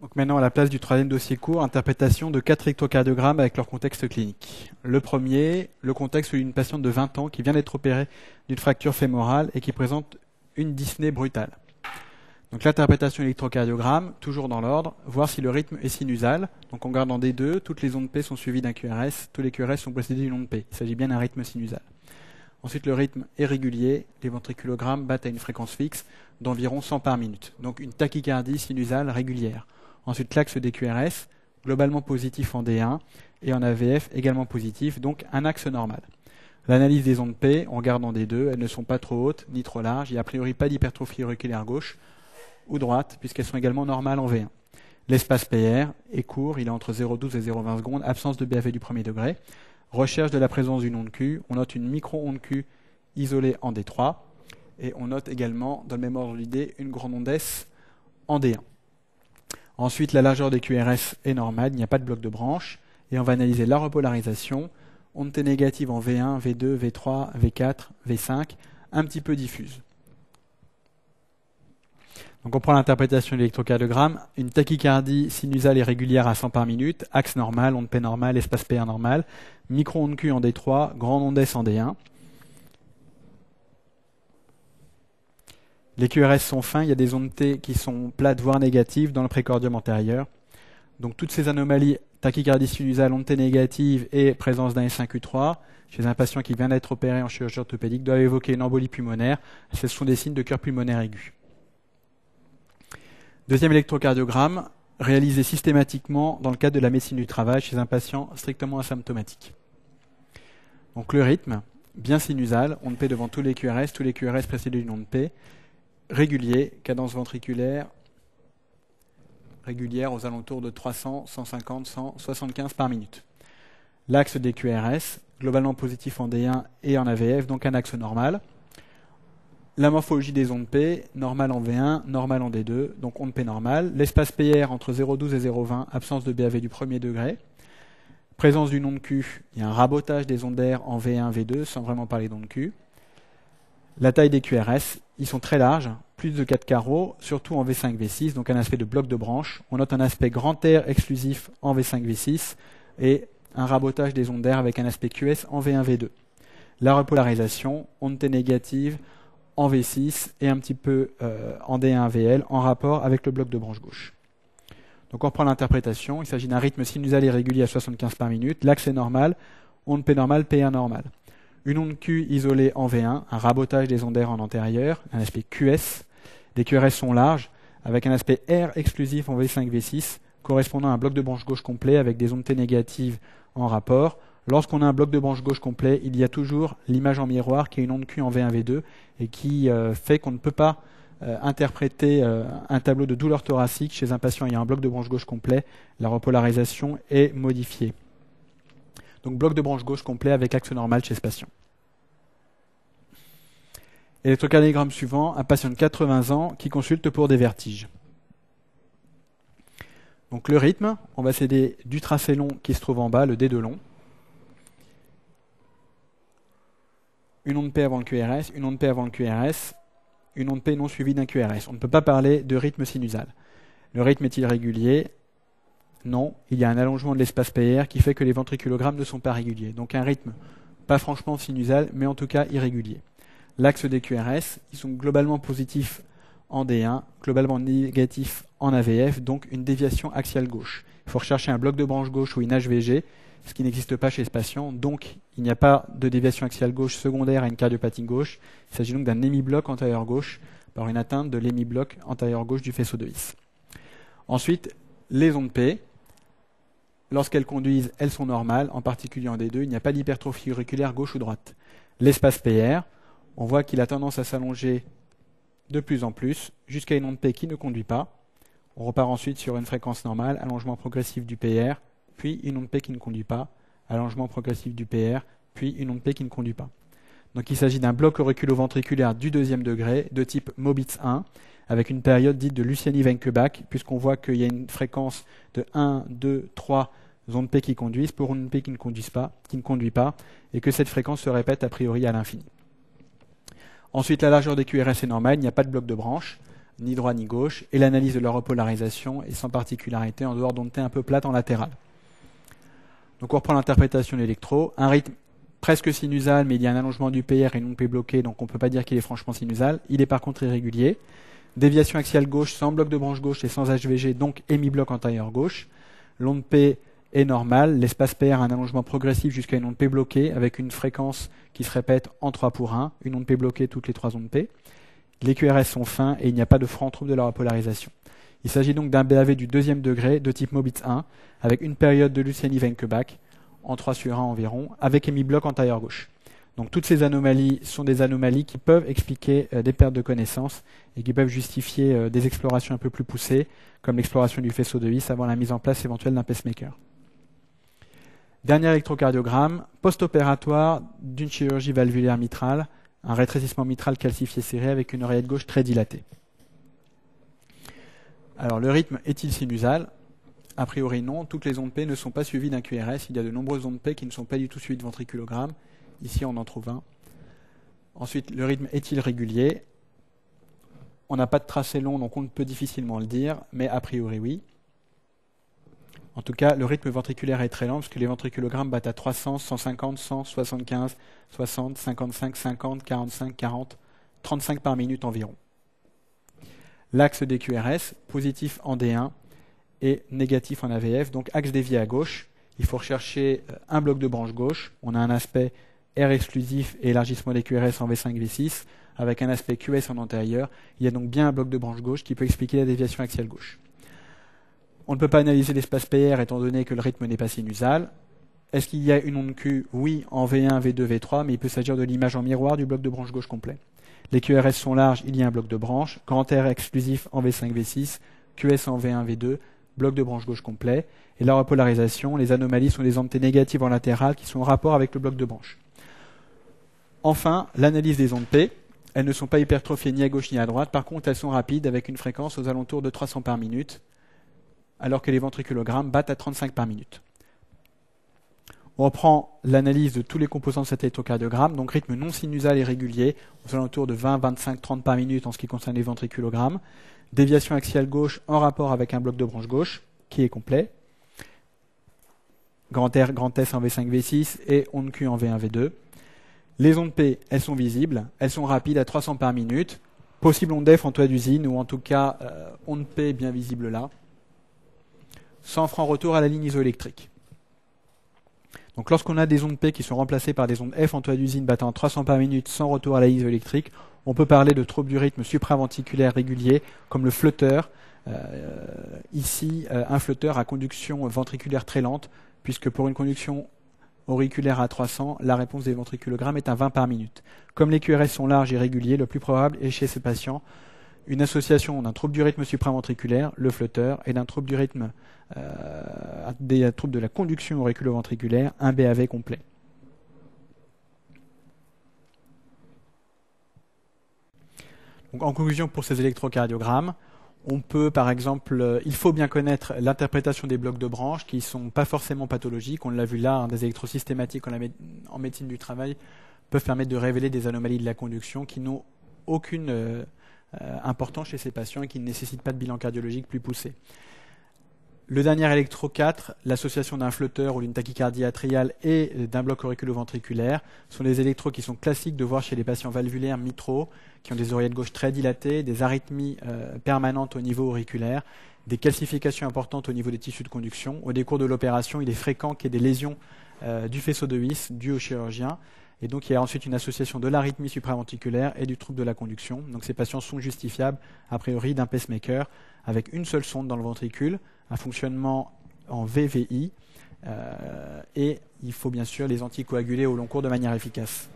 Donc maintenant, à la place du troisième dossier court, interprétation de 4 électrocardiogrammes avec leur contexte clinique. Le premier, le contexte d'une patiente de 20 ans qui vient d'être opérée d'une fracture fémorale et qui présente une dyspnée brutale. Donc l'interprétation électrocardiogramme, toujours dans l'ordre, voir si le rythme est sinusal. Donc en gardant des deux, toutes les ondes P sont suivies d'un QRS, tous les QRS sont précédés d'une onde P. Il s'agit bien d'un rythme sinusal. Ensuite, le rythme est régulier, les ventriculogrammes battent à une fréquence fixe d'environ 100 par minute. Donc une tachycardie sinusale régulière. Ensuite, l'axe des QRS, globalement positif en D1 et en AVF également positif, donc un axe normal. L'analyse des ondes P, en gardant des deux, elles ne sont pas trop hautes ni trop larges, il n'y a a priori pas d'hypertrophie auriculaire gauche ou droite, puisqu'elles sont également normales en V1. L'espace PR est court, il est entre 0,12 et 0,20 secondes, absence de BAV du premier degré. Recherche de la présence d'une onde Q, on note une micro-onde Q isolée en D3, et on note également, dans le même ordre d'idée, une grande onde S en D1. Ensuite, la largeur des QRS est normale, il n'y a pas de bloc de branche, et on va analyser la repolarisation, onde T négative en V1, V2, V3, V4, V5, un petit peu diffuse. Donc on prend l'interprétation de l'électrocardiogramme, une tachycardie sinusale et régulière à 100 par minute, axe normal, onde P normale, espace PR normal, micro-onde Q en D3, grande onde S en D1. Les QRS sont fins, il y a des ondes T qui sont plates voire négatives dans le précordium antérieur. Donc toutes ces anomalies, tachycardie sinusale, onde T négative et présence d'un S1Q3, chez un patient qui vient d'être opéré en chirurgie orthopédique, doivent évoquer une embolie pulmonaire. Ce sont des signes de cœur pulmonaire aigu. Deuxième électrocardiogramme, réalisé systématiquement dans le cadre de la médecine du travail chez un patient strictement asymptomatique. Donc le rythme, bien sinusal, onde P devant tous les QRS précédés d'une onde P, régulier, cadence ventriculaire régulière aux alentours de 300, 150, 100, 75 par minute. L'axe des QRS, globalement positif en D1 et en AVF, donc un axe normal. La morphologie des ondes P, normale en V1, normale en D2, donc onde P normale. L'espace PR entre 0,12 et 0,20, absence de BAV du premier degré. Présence d'une onde Q, il y a un rabotage des ondes R en V1, V2, sans vraiment parler d'onde Q. La taille des QRS, ils sont très larges, plus de 4 carreaux, surtout en V5, V6, donc un aspect de bloc de branche. On note un aspect grand R exclusif en V5, V6 et un rabotage des ondes R avec un aspect QS en V1, V2. La repolarisation, onde T négative en V6 et un petit peu en D1, VL en rapport avec le bloc de branche gauche. Donc on reprend l'interprétation, il s'agit d'un rythme sinusal irrégulier à 75 par minute, l'axe est normal, onde P normale, P1 normal. Une onde Q isolée en V1, un rabotage des ondes R en antérieur, un aspect QS. Les QRS sont larges, avec un aspect R exclusif en V5, V6, correspondant à un bloc de branche gauche complet avec des ondes T négatives en rapport. Lorsqu'on a un bloc de branche gauche complet, il y a toujours l'image en miroir qui est une onde Q en V1, V2 et qui fait qu'on ne peut pas interpréter un tableau de douleur thoracique chez un patient ayant un bloc de branche gauche complet. La repolarisation est modifiée. Donc bloc de branche gauche complet avec axe normal chez ce patient. Électrocardiogramme suivant, un patient de 80 ans qui consulte pour des vertiges. Donc le rythme, on va s'aider du tracé long qui se trouve en bas, le D de long. Une onde P avant le QRS, une onde P avant le QRS, une onde P non suivie d'un QRS. On ne peut pas parler de rythme sinusal. Le rythme est-il régulier ? Non, il y a un allongement de l'espace PR qui fait que les ventriculogrammes ne sont pas réguliers. Donc un rythme pas franchement sinusal, mais en tout cas irrégulier. L'axe des QRS, ils sont globalement positifs en D1, globalement négatifs en AVF, donc une déviation axiale gauche. Il faut rechercher un bloc de branche gauche ou une HVG, ce qui n'existe pas chez ce patient. Donc il n'y a pas de déviation axiale gauche secondaire à une cardiopathie gauche. Il s'agit donc d'un hémibloc antérieur gauche par une atteinte de l'hémibloc antérieur gauche du faisceau de His. Ensuite, les ondes P, lorsqu'elles conduisent, elles sont normales, en particulier en D2, il n'y a pas d'hypertrophie auriculaire gauche ou droite. L'espace PR, on voit qu'il a tendance à s'allonger de plus en plus, jusqu'à une onde P qui ne conduit pas. On repart ensuite sur une fréquence normale, allongement progressif du PR, puis une onde P qui ne conduit pas, allongement progressif du PR, puis une onde P qui ne conduit pas. Donc il s'agit d'un bloc auriculo-ventriculaire du deuxième degré, de type Mobitz 1, avec une période dite de Luciani-Wenkebach, puisqu'on voit qu'il y a une fréquence de 1, 2, 3 ondes P qui conduisent, pour une onde P qui ne conduit pas, et que cette fréquence se répète a priori à l'infini. Ensuite, la largeur des QRS est normale, il n'y a pas de bloc de branche. ni droit ni gauche, et l'analyse de leur repolarisation est sans particularité en dehors d'ondes T un peu plates en latéral. Donc on reprend l'interprétation de l'électro, un rythme presque sinusal, mais il y a un allongement du PR et une onde P bloquée, donc on ne peut pas dire qu'il est franchement sinusal. Il est par contre irrégulier. Déviation axiale gauche sans bloc de branche gauche et sans HVG, donc hémi-bloc antérieur gauche. L'onde P est normale, l'espace PR a un allongement progressif jusqu'à une onde P bloquée avec une fréquence qui se répète en 3 pour 1, une onde P bloquée toutes les 3 ondes P. Les QRS sont fins et il n'y a pas de franc trouble de leur polarisation. Il s'agit donc d'un BAV du deuxième degré de type Mobitz 1 avec une période de Luciani-Wenckebach en 3/1 environ avec hémi-bloc antérieur gauche. Donc toutes ces anomalies sont des anomalies qui peuvent expliquer des pertes de connaissance et qui peuvent justifier des explorations un peu plus poussées, comme l'exploration du faisceau de His avant la mise en place éventuelle d'un pacemaker. Dernier électrocardiogramme, post-opératoire d'une chirurgie valvulaire mitrale, un rétrécissement mitral calcifié serré avec une oreillette gauche très dilatée. Alors le rythme est-il sinusal? A priori non, toutes les ondes P ne sont pas suivies d'un QRS, il y a de nombreuses ondes P qui ne sont pas du tout suivies de ventriculogramme. Ici, on en trouve un. Ensuite, le rythme est-il régulier? On n'a pas de tracé long, donc on peut difficilement le dire, mais a priori oui. En tout cas, le rythme ventriculaire est très lent, parce que les ventriculogrammes battent à 300, 150, 100, 75, 60, 55, 50, 45, 40, 35 par minute environ. L'axe des QRS, positif en D1 et négatif en AVF, donc axe dévié à gauche. Il faut rechercher un bloc de branche gauche. On a un aspect R exclusif et élargissement des QRS en V5, V6, avec un aspect QS en antérieur. Il y a donc bien un bloc de branche gauche qui peut expliquer la déviation axiale gauche. On ne peut pas analyser l'espace PR étant donné que le rythme n'est pas sinusal. Est-ce qu'il y a une onde Q? Oui, en V1, V2, V3, mais il peut s'agir de l'image en miroir du bloc de branche gauche complet. Les QRS sont larges, il y a un bloc de branche. Grand R exclusif en V5, V6, QS en V1, V2, bloc de branche gauche complet. Et la repolarisation, les anomalies sont des ondes T négatives en latéral qui sont en rapport avec le bloc de branche. Enfin, l'analyse des ondes P, elles ne sont pas hypertrophiées ni à gauche ni à droite, par contre elles sont rapides avec une fréquence aux alentours de 300 par minute, alors que les ventriculogrammes battent à 35 par minute. On reprend l'analyse de tous les composants de cet électrocardiogramme, donc rythme non sinusal et régulier, aux alentours de 20, 25, 30 par minute en ce qui concerne les ventriculogrammes, déviation axiale gauche en rapport avec un bloc de branche gauche, qui est complet, grand R, grand S en V5, V6 et onde Q en V1, V2. Les ondes P, elles sont visibles, elles sont rapides à 300 par minute, possible onde F en toit d'usine, ou en tout cas onde P bien visible là, sans franc retour à la ligne isoélectrique. Donc lorsqu'on a des ondes P qui sont remplacées par des ondes F en toit d'usine battant 300 par minute sans retour à la ligne isoélectrique, on peut parler de troubles du rythme supraventriculaire régulier, comme le flotteur. Ici, un flotteur à conduction ventriculaire très lente, puisque pour une conduction auriculaire à 300, la réponse des ventriculogrammes est à 20 par minute. Comme les QRS sont larges et réguliers, le plus probable est chez ces patients une association d'un trouble du rythme supraventriculaire, le flotteur, et d'un trouble du rythme, des troubles de la conduction auriculo-ventriculaire, un BAV complet. Donc, en conclusion, pour ces électrocardiogrammes, on peut, par exemple, il faut bien connaître l'interprétation des blocs de branche qui ne sont pas forcément pathologiques. On l'a vu là, des électrosystématiques en médecine du travail peuvent permettre de révéler des anomalies de la conduction qui n'ont aucune importance chez ces patients et qui ne nécessitent pas de bilan cardiologique plus poussé. Le dernier électro 4, l'association d'un flotteur ou d'une tachycardie atriale et d'un bloc auriculo-ventriculaire, sont des électros qui sont classiques de voir chez les patients valvulaires mitraux, qui ont des oreillettes gauches très dilatées, des arythmies permanentes au niveau auriculaire, des calcifications importantes au niveau des tissus de conduction. Au décours de l'opération, il est fréquent qu'il y ait des lésions du faisceau de His dues au chirurgien. Et donc il y a ensuite une association de l'arythmie supraventriculaire et du trouble de la conduction. Donc ces patients sont justifiables, a priori, d'un pacemaker avec une seule sonde dans le ventricule, un fonctionnement en VVI, et il faut bien sûr les anticoaguler au long cours de manière efficace.